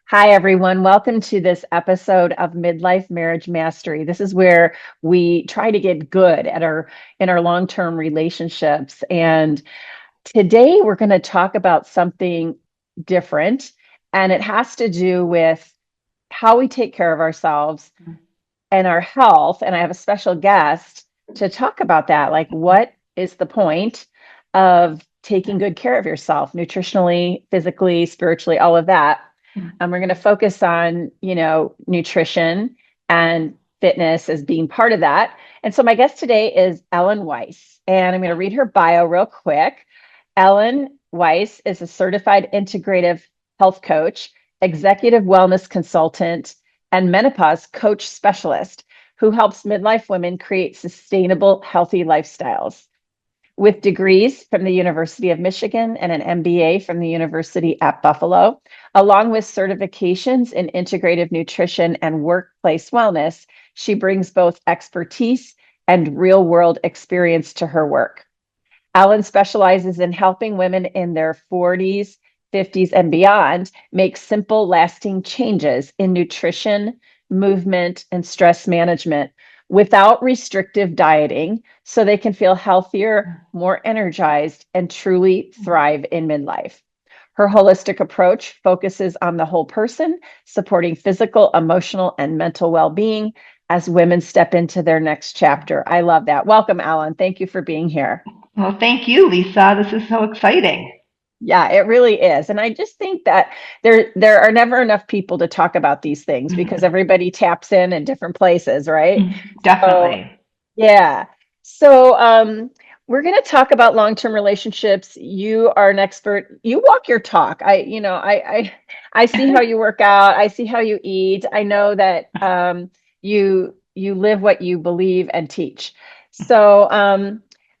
Hi, everyone. Welcome to this episode of Midlife Marriage Mastery. This is where we try to get good at our in our long-term relationships. And today we're going to talk about something different, and it has to do with how we take care of ourselves and our health. And I have a special guest to talk about that. Like, what is the point of taking good care of yourself nutritionally, physically, spiritually, all of that? And we're going to focus on, nutrition and fitness as being part of that. And so my guest today is Ellen Weiss, and I'm going to read her bio real quick. Ellen Weiss is a certified integrative health coach, executive wellness consultant, and menopause coach specialist who helps midlife women create sustainable, healthy lifestyles. With degrees from the University of Michigan and an MBA from the University at Buffalo, along with certifications in integrative nutrition and workplace wellness, she brings both expertise and real world experience to her work. Ellen specializes in helping women in their 40s, 50s, and beyond make simple, lasting changes in nutrition, movement, and stress management without restrictive dieting so they can feel healthier, more energized, and truly thrive in midlife. Her holistic approach focuses on the whole person, supporting physical, emotional, and mental well being as women step into their next chapter. I love that. Welcome, Ellen. Thank you for being here. Well, thank you, Lisa. This is so exciting. Yeah, it really is. And I just think that there are never enough people to talk about these things because everybody taps in different places, right? So, Definitely. yeah. So, we're going to talk about long-term relationships. You are an expert. You walk your talk. I see how you work out. I see how you eat. I know that you live what you believe and teach. So,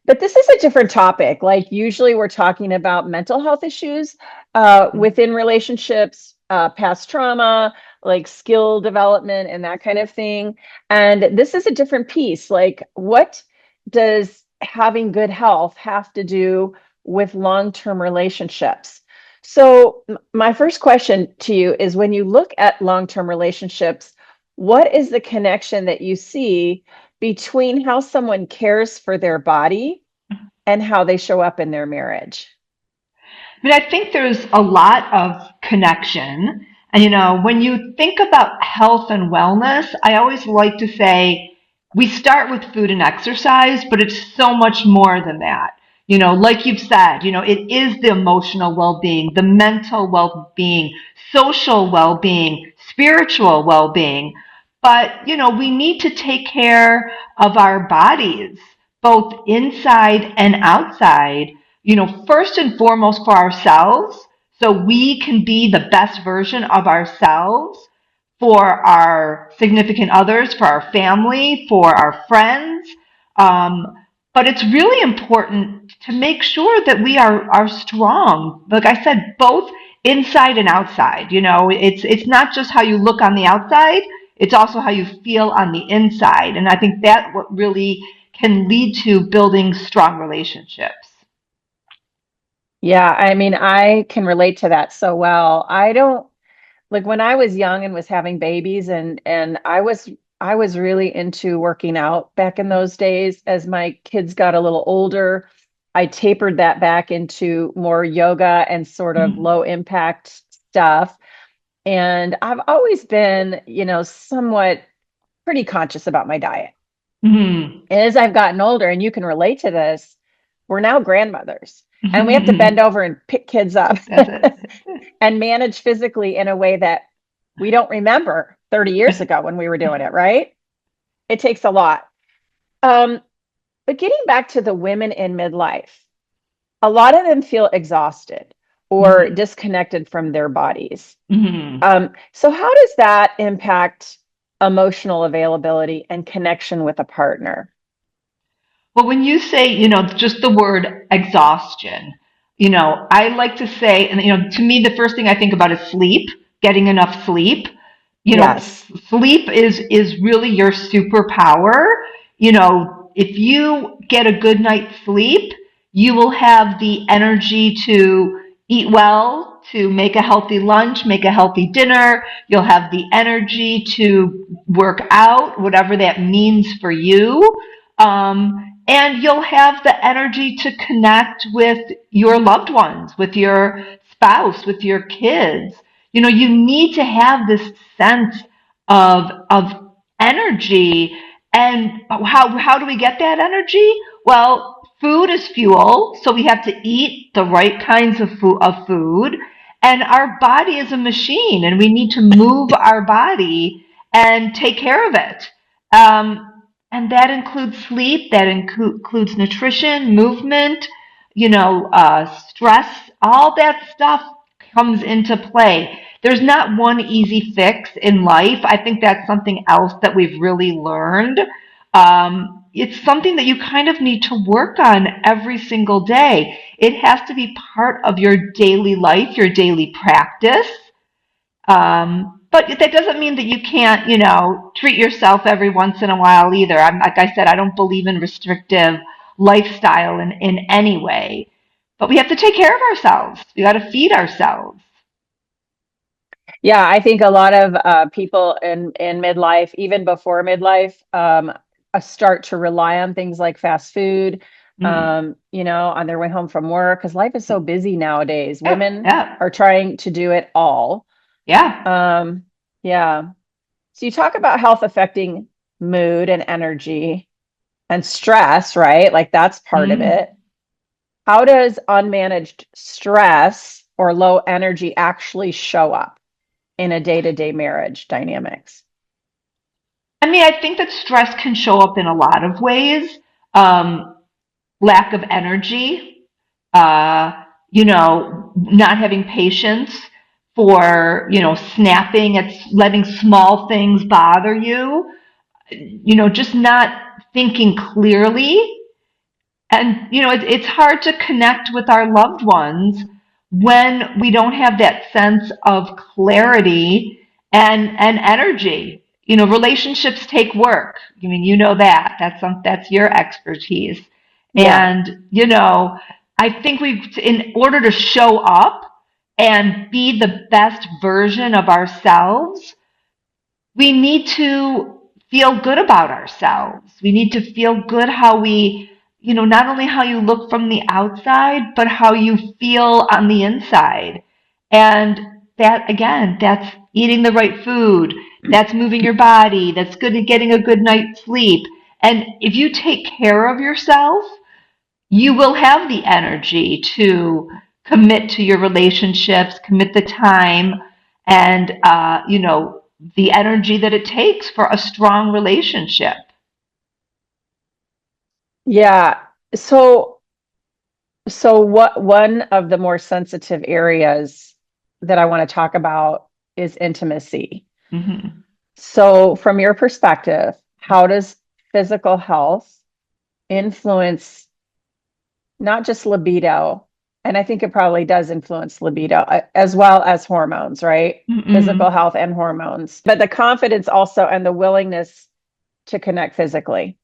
but this is a different topic. Like usually we're talking about mental health issues within relationships, past trauma, like skill development and that kind of thing. And this is a different piece. Like, what does having good health have to do with long-term relationships? So, my first question to you is when you look at long-term relationships, what is the connection that you see between how someone cares for their body and how they show up in their marriage? I mean, I think there's a lot of connection. And, when you think about health and wellness, I always like to say we start with food and exercise, but it's so much more than that. Like you've said, it is the emotional well-being, the mental well-being, social well-being, spiritual well-being. But, we need to take care of our bodies, both inside and outside, first and foremost for ourselves, so we can be the best version of ourselves for our significant others, for our family, for our friends. Um, but it's really important to make sure that we are strong. Like I said, both inside and outside. It's not just how you look on the outside, it's also how you feel on the inside. And I think that what really can lead to building strong relationships. Yeah, I mean, I can relate to that so well. I don't like when I was young and was having babies and I was really into working out back in those days. As my kids got a little older, I tapered that back into more yoga and sort of low impact stuff. And I've always been, somewhat pretty conscious about my diet. Mm-hmm. And as I've gotten older, and you can relate to this, we're now grandmothers and we have to bend over and pick kids up That's it. and manage physically in a way that we don't remember 30 years ago when we were doing it, right? It takes a lot. Um, but getting back to the women in midlife, a lot of them feel exhausted or Mm-hmm. disconnected from their bodies. Mm-hmm. So, how does that impact emotional availability and connection with a partner? Well, when you say, just the word exhaustion, I like to say, and, to me, the first thing I think about is sleep, getting enough sleep. Yes. Sleep is really your superpower. If you get a good night's sleep, you will have the energy to eat well, to make a healthy lunch, make a healthy dinner. You'll have the energy to work out, whatever that means for you. And you'll have the energy to connect with your loved ones, with your spouse, with your kids. You need to have this sense of energy. And how do we get that energy? Well, food is fuel, so we have to eat the right kinds of food. And our body is a machine, and we need to move our body and take care of it. And that includes sleep, that includes nutrition, movement, stress, all that stuff comes into play. There's not one easy fix in life. I think that's something else that we've really learned. It's something that you kind of need to work on every single day. It has to be part of your daily life, your daily practice. But that doesn't mean that you can't, treat yourself every once in a while either. Like I said, I don't believe in restrictive lifestyle in any way. But we have to take care of ourselves. We got to feed ourselves. Yeah, I think a lot of people in midlife, even before midlife, start to rely on things like fast food, Mm. on their way home from work, because life is so busy nowadays. Yeah, Women yeah, are trying to do it all. yeah. Um, yeah. So you talk about health affecting mood and energy and stress, right? Like that's part of Mm. it. How does unmanaged stress or low energy actually show up in a day-to-day marriage dynamics? I mean, I think that stress can show up in a lot of ways. Um, Lack of energy, not having patience for, snapping at letting small things bother you, just not thinking clearly. And, it's hard to connect with our loved ones when we don't have that sense of clarity and energy. Relationships take work. I mean, that. That's your expertise. Yeah. And, I think in order to show up and be the best version of ourselves, we need to feel good about ourselves. We need to feel good how we, not only how you look from the outside, but how you feel on the inside. And that, again, that's eating the right food. That's moving your body. That's good at getting a good night's sleep. And if you take care of yourself, you will have the energy to commit to your relationships, commit the time, and the energy that it takes for a strong relationship. Yeah. So what one of the more sensitive areas that I want to talk about is intimacy. Hmm. So from your perspective, how does physical health influence not just libido, and I think it probably does influence libido as well as hormones, right? Physical Mm-mm. health and hormones, but the confidence also and the willingness to connect physically.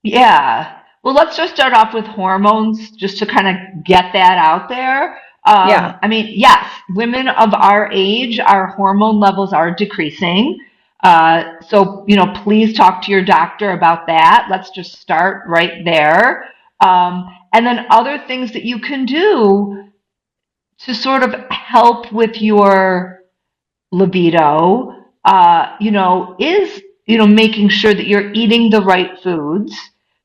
Yeah. Well, let's just start off with hormones, just to kind of get that out there. Yeah. I mean, yes, women of our age, our hormone levels are decreasing. So, please talk to your doctor about that. Let's just start right there. And then other things that you can do to sort of help with your libido, is, making sure that you're eating the right foods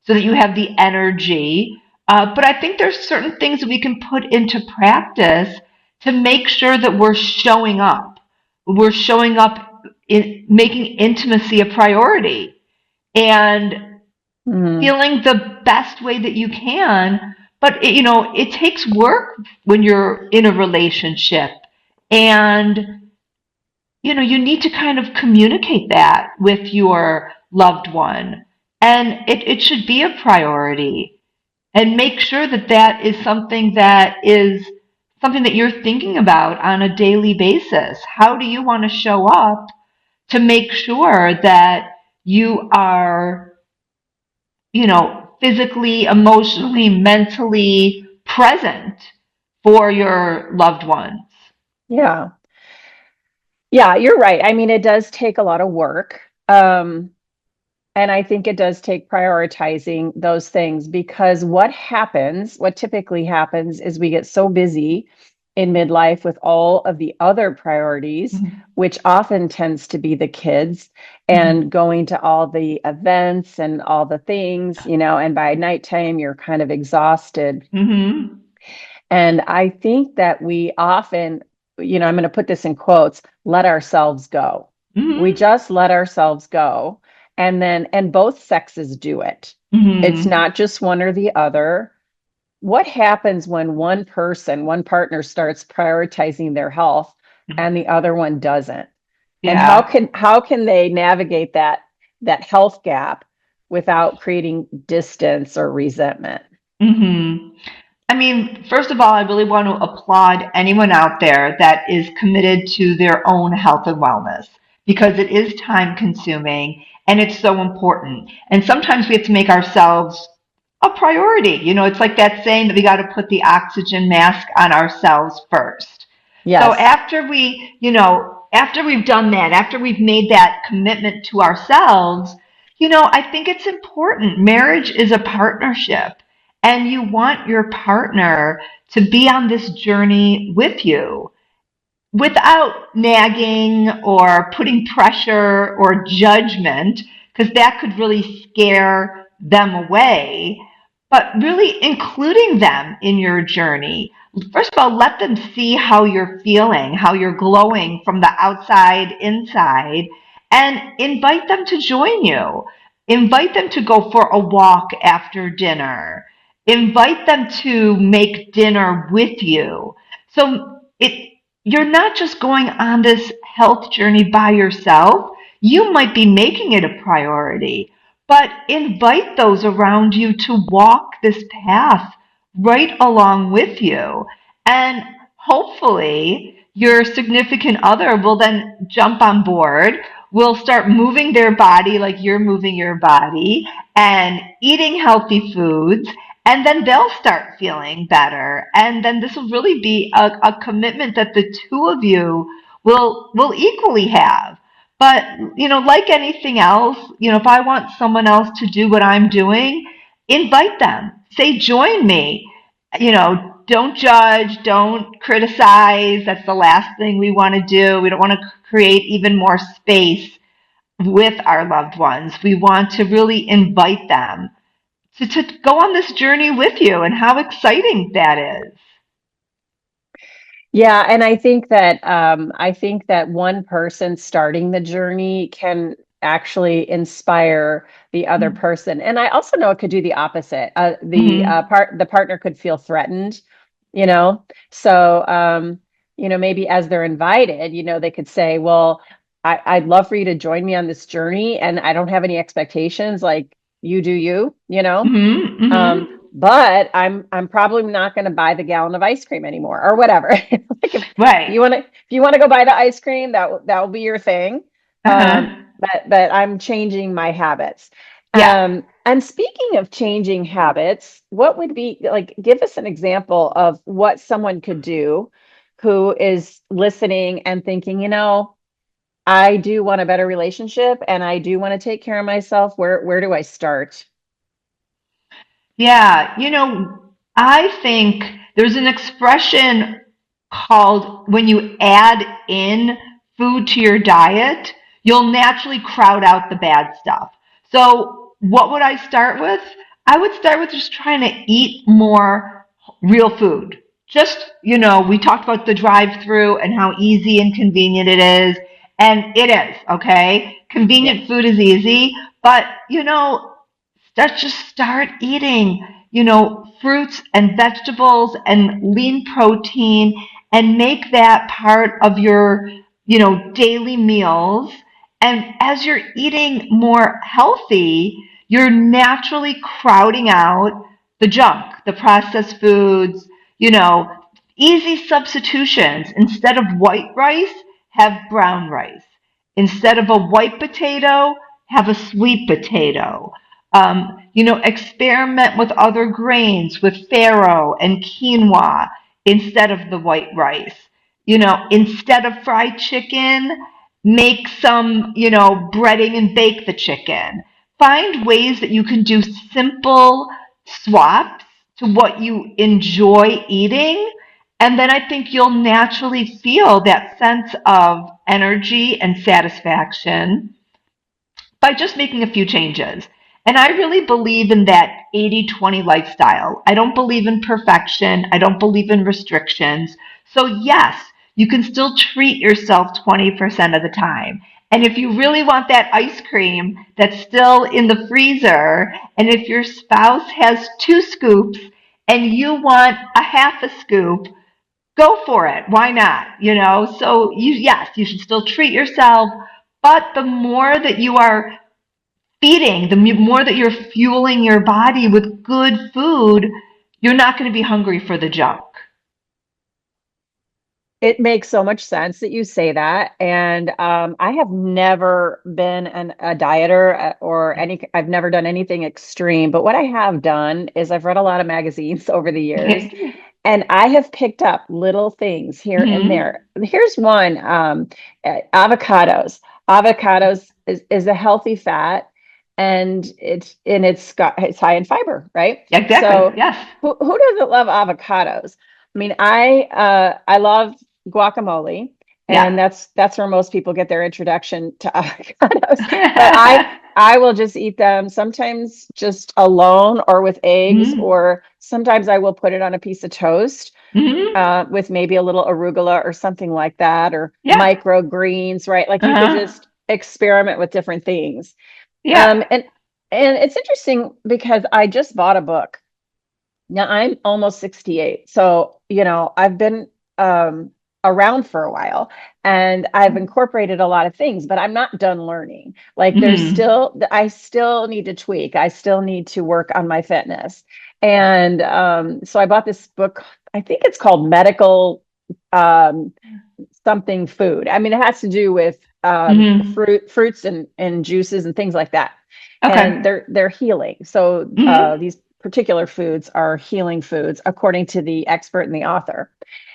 so that you have the energy. But I think there's certain things that we can put into practice to make sure that we're showing up. We're showing up in making intimacy a priority and Mhm. feeling the best way that you can. But it takes work when you're in a relationship, and you need to kind of communicate that with your loved one. And it should be a priority. And make sure that that is something that you're thinking about on a daily basis. How do you want to show up to make sure that you are, physically, emotionally, mentally present for your loved ones? Yeah. Yeah, you're right. I mean, it does take a lot of work. And I think it does take prioritizing those things because what typically happens is we get so busy in midlife with all of the other priorities, Mhm. which often tends to be the kids Mhm. and going to all the events and all the things, and by nighttime, you're kind of exhausted. Mhm. And I think that we often, I'm going to put this in quotes, let ourselves go. We Mhm. just let ourselves go. And both sexes do it. It's Mhm. not just one or the other. What happens when one partner starts prioritizing their health and the other one doesn't? And how Yeah. can they navigate that health gap without creating distance or resentment? Mhm. I mean, first of all, I really want to applaud anyone out there that is committed to their own health and wellness because it is time consuming and it's so important. And sometimes we have to make ourselves a priority. It's like that saying that we got to put the oxygen mask on ourselves first. So Yes. after we've done that, after we've made that commitment to ourselves, I think it's important. Marriage is a partnership, and you want your partner to be on this journey with you without nagging or putting pressure or judgment, because that could really scare them away, but really including them in your journey. First of all, let them see how you're feeling, how you're glowing from the outside inside, and invite them to join you. Invite them to go for a walk after dinner. Invite them to make dinner with you. So you're not just going on this health journey by yourself. You might be making it a priority, but invite those around you to walk this path right along with you. And hopefully, your significant other will then jump on board, will start moving their body like you're moving your body, and eating healthy foods, and then they'll start feeling better, and then this will really be a commitment that the two of you will equally have. But like anything else, if I want someone else to do what I'm doing, invite them, say join me. Don't judge, don't criticize. That's the last thing we want to do. We don't want to create even more space with our loved ones. We want to really invite them to go on this journey with you, and how exciting that is. Yeah, and I think that one person starting the journey can actually inspire the other person. And I also know it could do the opposite. Mm-hmm. The partner could feel threatened, you know. So maybe as they're invited, they could say, "Well, I'd love for you to join me on this journey, and I don't have any expectations, like you do you, you know." Mm-hmm. Um, Mm-hmm. but I'm probably not going to buy the gallon of ice cream anymore or whatever. Like if Right. you want to go buy the ice cream, that will be your thing. Uh-huh. But I'm changing my habits. Yeah. And speaking of changing habits, what would be like, give us an example of what someone could do who is listening and thinking, I do want a better relationship and I do want to take care of myself. Where do I start? Yeah. I think there's an expression called when you add in food to your diet, you'll naturally crowd out the bad stuff. So, what would I start with? I would start with just trying to eat more real food. Just, we talked about the drive through and how easy and convenient it is. And it is, okay? Yeah. Convenient food is easy, but, let's just start eating, fruits and vegetables and lean protein, and make that part of your, daily meals. And as you're eating more healthy, you're naturally crowding out the junk, the processed foods, you know, easy substitutions. Instead of white rice, have brown rice. Instead of a white potato, have a sweet potato. Experiment with other grains, with farro and quinoa instead of the white rice. instead of fried chicken, make some, breading and bake the chicken. Find ways that you can do simple swaps to what you enjoy eating. And then I think you'll naturally feel that sense of energy and satisfaction by just making a few changes. And I really believe in that 80-20 lifestyle. I don't believe in perfection. I don't believe in restrictions. So, yes, you can still treat yourself 20% of the time. And if you really want that ice cream that's still in the freezer, and if your spouse has 2 scoops and you want a half a scoop, go for it. Why not? So yes, you should still treat yourself, but the more that you are feeding, the more that you're fueling your body with good food, you're not going to be hungry for the junk. It makes so much sense that you say that. And I have never been a dieter or I've never done anything extreme. But what I have done is I've read a lot of magazines over the years, and I have picked up little things here and Mm-hmm. there. Here's one, avocados. Avocados is a healthy fat, and it's high in fiber, right? Exactly. So Yes. who doesn't love avocados? I mean, I love guacamole, and Yeah. that's where most people get their introduction to avocados. But I will just eat them sometimes just alone or with eggs, Mm-hmm. or sometimes I will put it on a piece of toast Mm-hmm. with maybe a little arugula or something like that, or Yeah. microgreens, right? Like you could Uh-huh. just experiment with different things. Yeah. And it's interesting because I just bought a book. Now I'm almost 68. So, I've been around for a while, and I've incorporated a lot of things, but I'm not done learning. Like Mm-hmm. I still need to tweak. I still need to work on my fitness. And so I bought this book. I think it's called Medical um, something food. I mean, it has to do with Mm-hmm. fruits and juices and things like that. And Okay. they're healing. So Mm-hmm. these particular foods are healing foods, according to the expert and the author.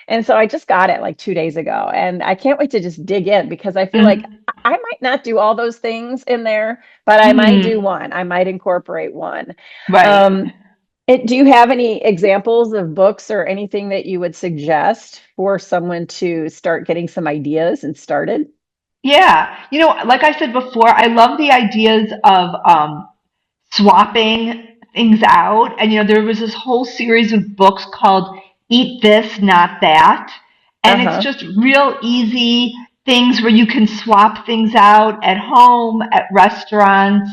And so I just got it like 2 days ago, and I can't wait to just dig in because I feel like Mm-hmm. I might not do all those things in there, but I might do Mm-hmm. one. I might incorporate one. Right. Um, do you have any examples of books or anything that you would suggest for someone to start getting some ideas and started? Yeah. Like I said before, I love the ideas of swapping things out. And there was this whole series of books called Eat This, Not That. And it's Uh-huh. just real easy things where you can swap things out at home, at restaurants.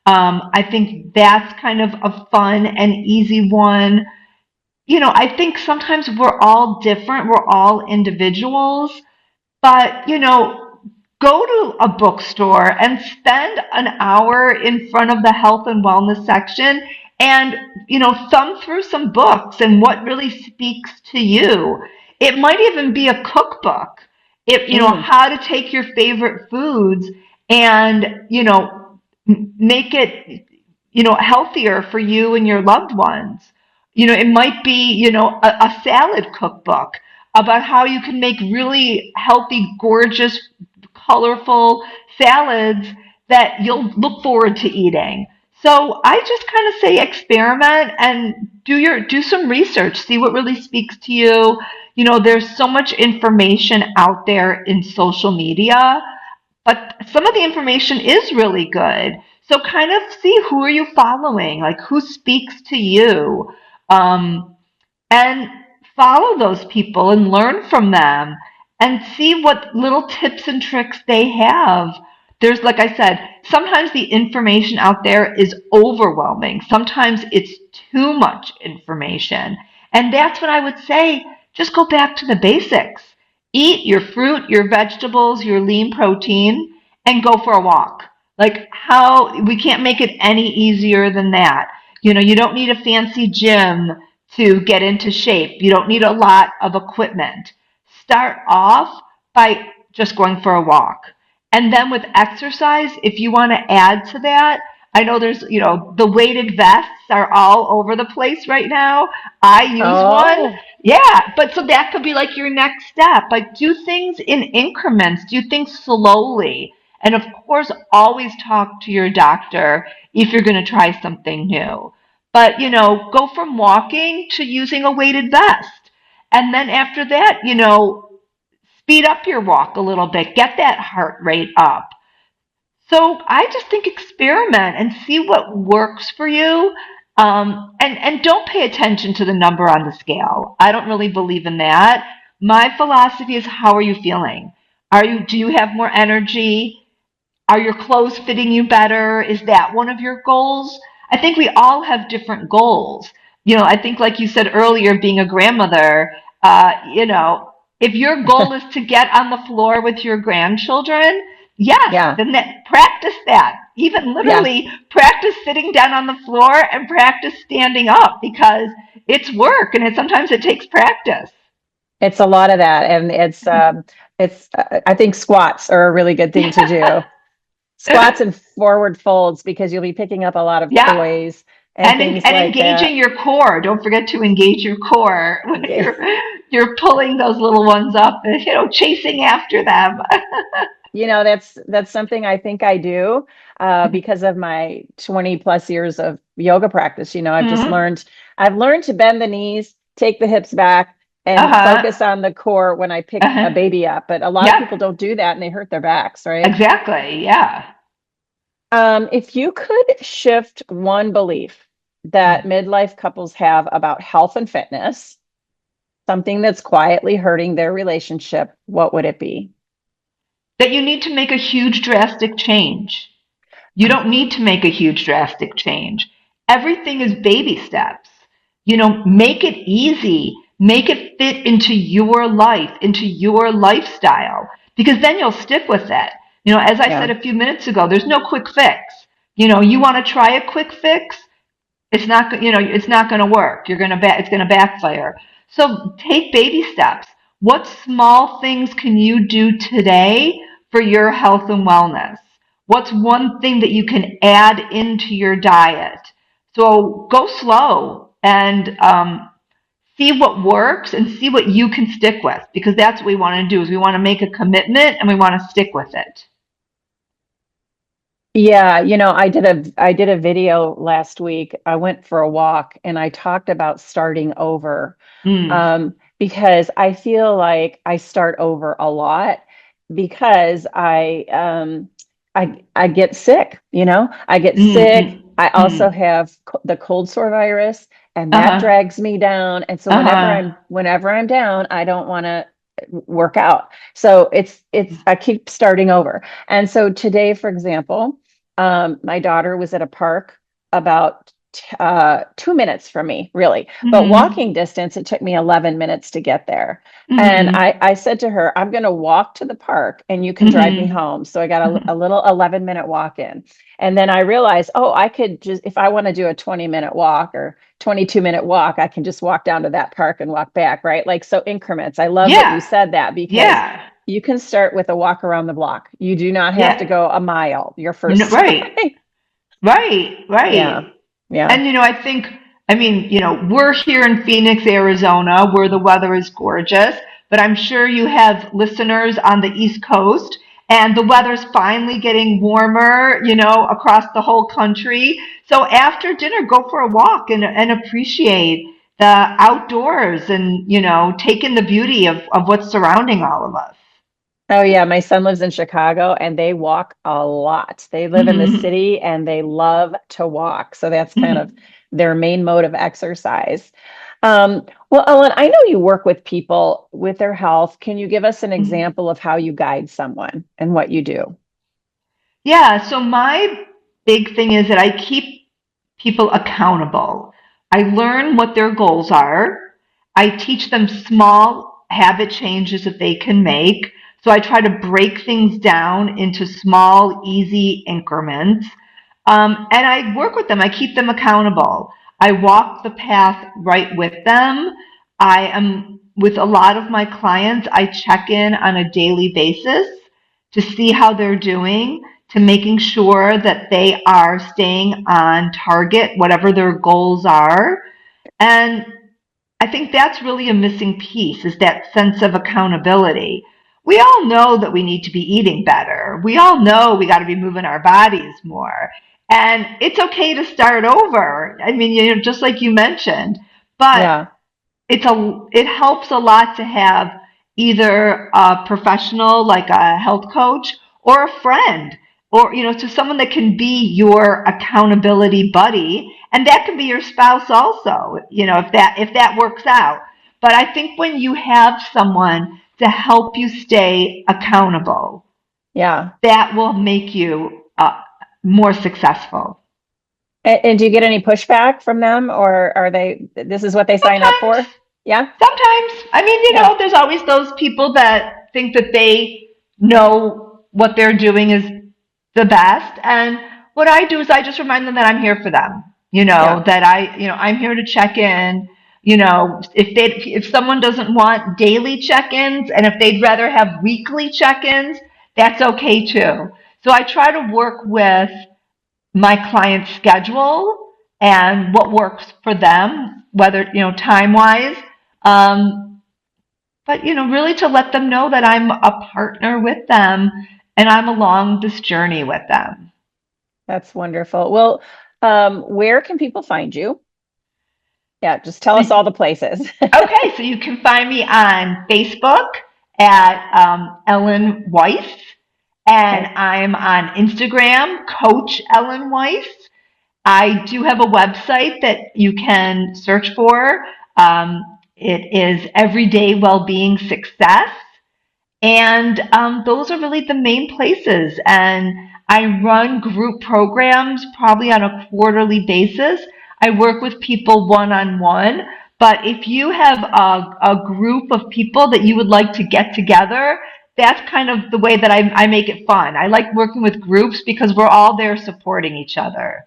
I think that's kind of a fun and easy one. I think sometimes we're all different, we're all individuals. But, go to a bookstore and spend an hour in front of the health and wellness section and, thumb through some books and what really speaks to you. It might even be a cookbook. Mm, How to take your favorite foods and, make it, healthier for you and your loved ones. It might be, a salad cookbook about how you can make really healthy, gorgeous, colorful salads that you'll look forward to eating. So I just kind of say experiment and do some research, see what really speaks to you. There's so much information out there in social media, but some of the information is really good. So kind of see, who are you following? Like, who speaks to you? Um, and follow those people and learn from them and see what little tips and tricks they have. There's, like I said, sometimes the information out there is overwhelming. Sometimes it's too much information. And that's when I would say, just go back to the basics. Eat your fruit, your vegetables, your lean protein, and go for a walk. Like, how we can't make it any easier than that. You don't need a fancy gym to get into shape. You don't need a lot of equipment. Start off by just going for a walk. And then with exercise, if you want to add to that, I know there's, the weighted vests are all over the place right now. I use one. Oh, Yeah, but so that could be like your next step. Like do things in increments, do things slowly. And of course, always talk to your doctor if you're going to try something new. But, go from walking to using a weighted vest. And then after that, speed up your walk a little bit, get that heart rate up. So I just think experiment and see what works for you. And don't pay attention to the number on the scale. I don't really believe in that. My philosophy is, how are you feeling? Do you have more energy? Are your clothes fitting you better? Is that one of your goals? I think we all have different goals. I think, like you said earlier, being a grandmother, if your goal is to get on the floor with your grandchildren, yes, yeah, then practice that. Even yeah. literally practice sitting down on the floor and practice standing up, because it's work and sometimes it takes practice. It's a lot of that, and it's. I think squats are a really good thing to do. Squats and forward folds because you'll be picking up a lot of Yeah. toys and And things and like engaging that. your core. Don't forget to engage your core when Yeah. you're pulling those little ones up and chasing after them. That's something I think I do because of my 20 plus years of yoga practice. Mm-hmm. I've learned to bend the knees, take the hips back, Uh and focus huh. on the core when I pick a Uh-huh. baby up. But a lot of Yep. people don't do that and they hurt their backs, right? Exactly. Yeah. If you could shift one belief that midlife couples have about health and fitness, something that's quietly hurting their relationship, what would it be? That you need to make a huge drastic change. You don't need to make a huge drastic change. Everything is baby steps. Make it easy. Make it fit into your life, into your lifestyle, because then you'll stick with it. As I Yeah. said a few minutes ago, there's no quick fix. You want to try a quick fix, it's not going to work. It's going to backfire. So take baby steps. What small things can you do today for your health and wellness? What's one thing that you can add into your diet? So go slow and see what works and see what you can stick with, because that's what we want to do. Is we want to make a commitment and we want to stick with it. Yeah, I did a video last week. I went for a walk and I talked about starting over. Mm. Because I feel like I start over a lot because I get sick, I get Mm, sick. mm, I also mm. have the cold sore virus and that Uh-huh. drags me down. And so Uh-huh. whenever I'm down, I don't want to work out. So I keep starting over. And so today, for example, my daughter was at a park about 2 minutes from me, really. But walking Mm-hmm. distance, it took me 11 minutes to get there. And Mm-hmm. I said to her, I'm going to walk to the park and you can drive me Mm-hmm. home. So I got a little 11-minute walk in. And then I realized, oh, I could just, if I want to do a 20-minute walk or 22-minute walk, I can just walk down to that park and walk back, right? Like, so increments. I love that you Yeah. said that because Yeah. you can start with a walk around the block. You do not have to Yeah. go a mile your No, first right. time. Right. Yeah. Right. Yeah. And we're here in Phoenix, Arizona, where the weather is gorgeous, but I'm sure you have listeners on the East Coast, and the weather's finally getting warmer, across the whole country. So after dinner, go for a walk and appreciate the outdoors and, take in the beauty of what's surrounding all of us. Oh yeah, my son lives in Chicago and they walk a lot. They live in the Hmm. city and they love to walk. So that's kind of their main mode of exercise. Well, Ellen, I know you work with people with their health. Can you give us an example of how you guide someone and what you do? Yeah, so my big thing is that I keep people accountable. I learn what their goals are. I teach them small habit changes that they can make. So I try to break things down into small, easy increments. And I work with them. I keep them accountable. I walk the path right with them. I am with a lot of my clients. I check in on a daily basis to see how they're doing, to making sure that they are staying on target, whatever their goals are. And I think that's really a missing piece is that sense of accountability. We all know that we need to be eating better. We all know we got to be moving our bodies more. And it's okay to start over. I mean, just like you mentioned, but Yeah. it helps a lot to have either a professional like a health coach or a friend or to someone that can be your accountability buddy, and that can be your spouse also, if that works out. But I think when you have someone to help you stay accountable, Yeah. that will make you more successful. And do you get any pushback from them, or are this is what they sign up Sometimes for? Yeah. Sometimes, I mean, Yeah. there's always those people that think that they know what they're doing is the best. And what I do is I just remind them that I'm here for them. Yeah. That I'm here to check in. If someone doesn't want daily check-ins and if they'd rather have weekly check-ins, that's okay too. So I try to work with my client's schedule and what works for them, whether, time wise. Um, but, really to let them know that I'm a partner with them and I'm along this journey with them. That's wonderful. Well, where can people find you? Yeah, just tell us all the places. Okay, so you can find me on Facebook at Ellen Weiss, and Okay. I'm on Instagram, Coach Ellen Weiss. I do have a website that you can search for. It is Everyday Wellbeing Success. And those are really the main places. And I run group programs probably on a quarterly basis. I work with people one on one. But if you have a group of people that you would like to get together, that's kind of the way that I make it fun. I like working with groups because we're all there supporting each other.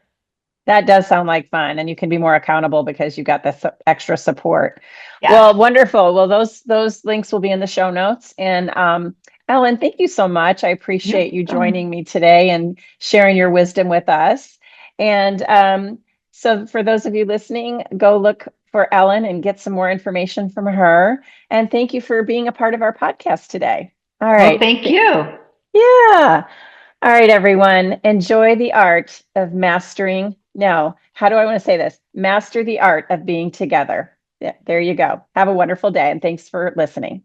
That does sound like fun, and you can be more accountable because you got this extra support. Yes. Well, wonderful. Well, those links will be in the show notes. And Ellen, thank you so much. I You're appreciate you joining welcome. me today and sharing your wisdom with us. And so, for those of you listening, go look for Ellen and get some more information from her. And thank you for being a part of our podcast today. All Well, right. thank you. Yeah. All right, everyone. Enjoy the art of mastering. No, how do I want to say this? Master the art of being together. Yeah, there you go. Have a wonderful day, and thanks for listening.